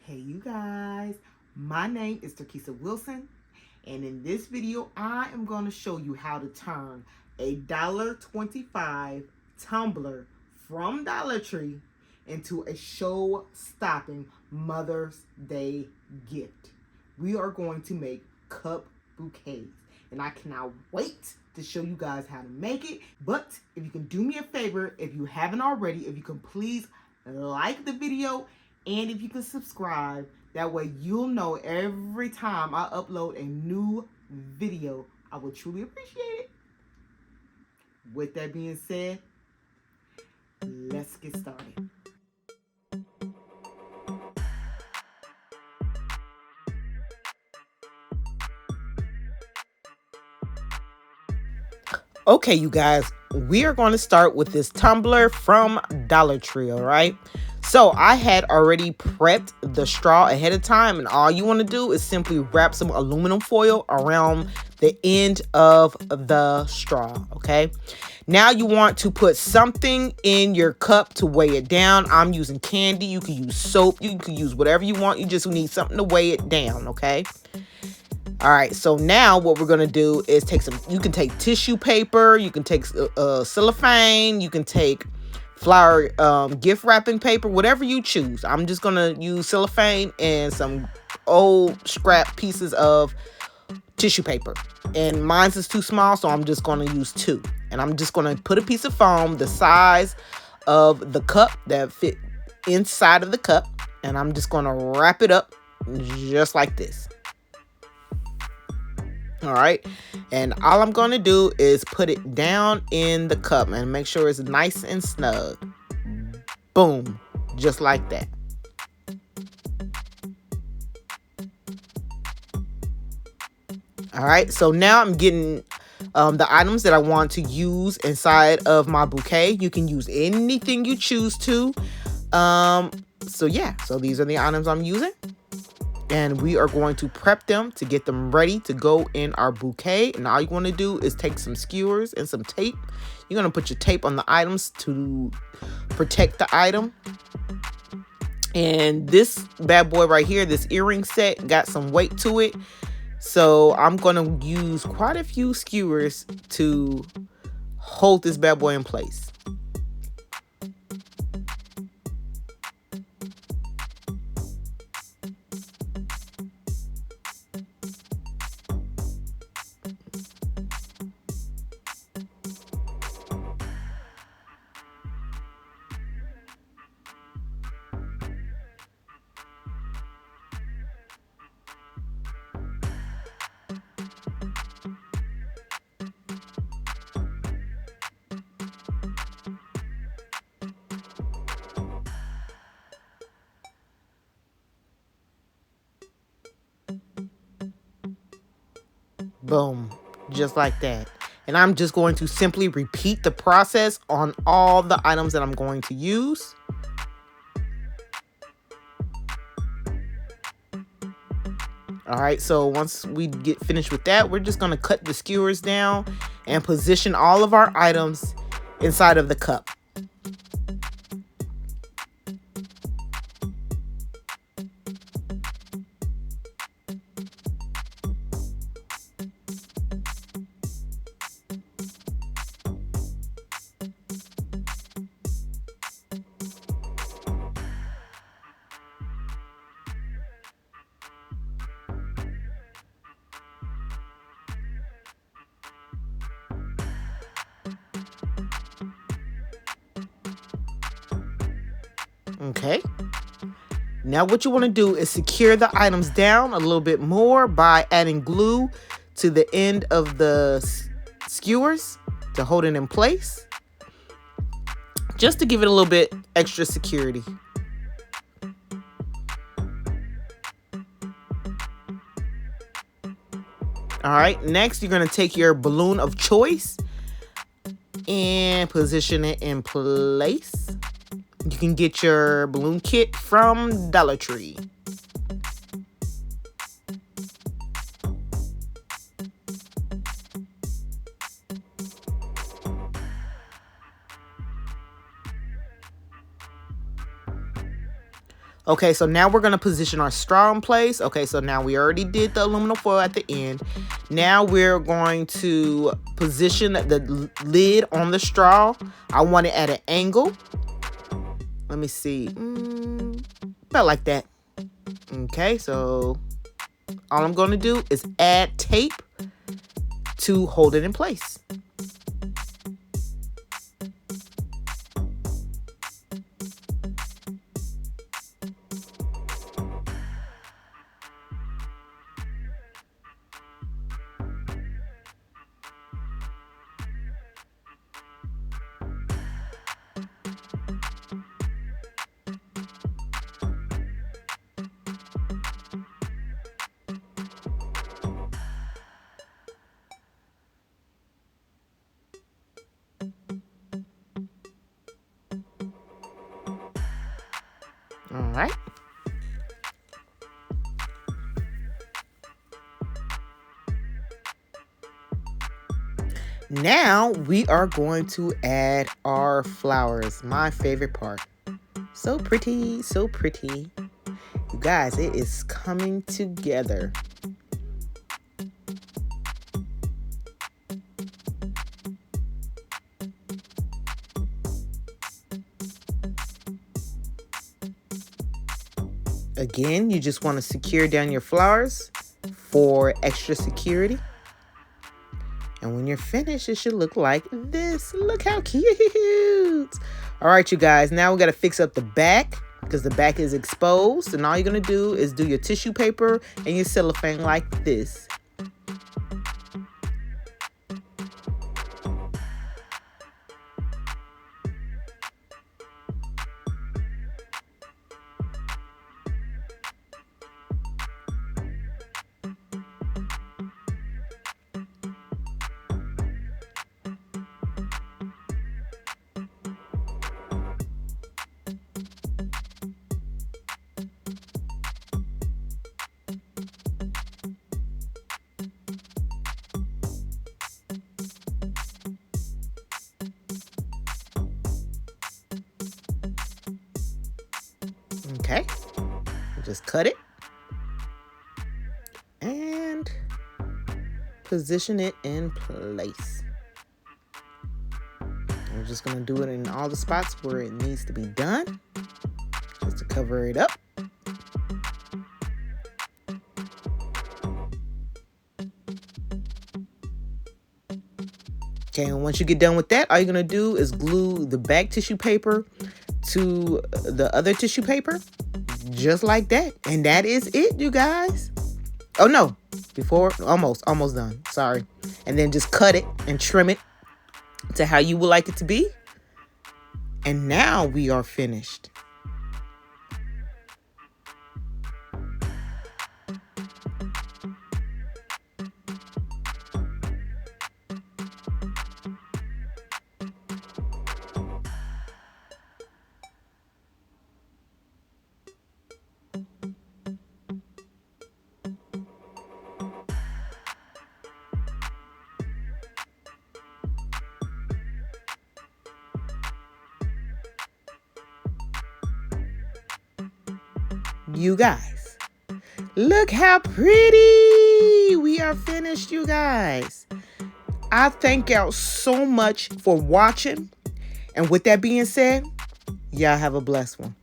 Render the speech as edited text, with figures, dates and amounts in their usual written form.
Hey you guys, my name is Turkissa Wilson, and in this video I am going to show you how to turn a $1.25 tumbler from Dollar Tree into a show-stopping Mother's Day gift. We are going to make cup bouquets, and I cannot wait to show you guys how to make it. But if you can do me a favor, if you haven't already, if you can please like the video and if you can subscribe, that way you'll know every time I upload a new video. I would truly appreciate it. With that being said, let's get started. Okay, you guys, we are going to start with this tumbler from Dollar Tree, all right? So I had already prepped the straw ahead of time, and all you want to do is simply wrap some aluminum foil around the end of the straw, okay? Now you want to put something in your cup to weigh it down. I'm using candy. You can use soap. You can use whatever you want. You just need something to weigh it down, okay? All right, so now what we're gonna do is you can take tissue paper, you can take cellophane, you can take flower gift wrapping paper, whatever you choose. I'm just gonna use cellophane and some old scrap pieces of tissue paper. And mine's is too small, so I'm just gonna use 2. And I'm just gonna put a piece of foam the size of the cup that fit inside of the cup, and I'm just gonna wrap it up just like this. All right, and all I'm going to do is put it down in the cup and make sure it's nice and snug. Boom, just like that. All right, so now I'm getting the items that I want to use inside of my bouquet. You can use anything you choose to. So yeah, so these are the items I'm using. And we are going to prep them to get them ready to go in our bouquet. And all you want to do is take some skewers and some tape. You're going to put your tape on the items to protect the item. And this bad boy right here, this earring set, got some weight to it. So I'm going to use quite a few skewers to hold this bad boy in place. Boom, just like that. And I'm just going to simply repeat the process on all the items that I'm going to use. All right, so once we get finished with that, we're just going to cut the skewers down and position all of our items inside of the cup. Okay. Now what you want to do is secure the items down a little bit more by adding glue to the end of the skewers to hold it in place, just to give it a little bit extra security. All right, next you're going to take your balloon of choice and position it in place. You can get your balloon kit from Dollar Tree. Okay, so now we're going to position our straw in place. Okay, so now we already did the aluminum foil at the end. Now we're going to position the lid on the straw. I want it at an angle. Let me see. About like that. Okay, so all I'm going to do is add tape to hold it in place. All right. Now we are going to add our flowers. My favorite part. So pretty, so pretty. You guys, it is coming together. Again, you just want to secure down your flowers for extra security. And when you're finished, it should look like this. Look how cute. All right, you guys, now we got to fix up the back because the back is exposed. And all you're going to do is do your tissue paper and your cellophane like this. Okay, just cut it and position it in place. We're just going to do it in all the spots where it needs to be done, just to cover it up. Okay, and once you get done with that, all you're going to do is glue the back tissue paper to the other tissue paper, just like that. And that is it, you guys. Oh no, before, almost done, sorry. And then just cut it and trim it to how you would like it to be. And now we are finished. You guys, look how pretty we are finished, you guys. I thank y'all so much for watching. And with that being said, y'all have a blessed one.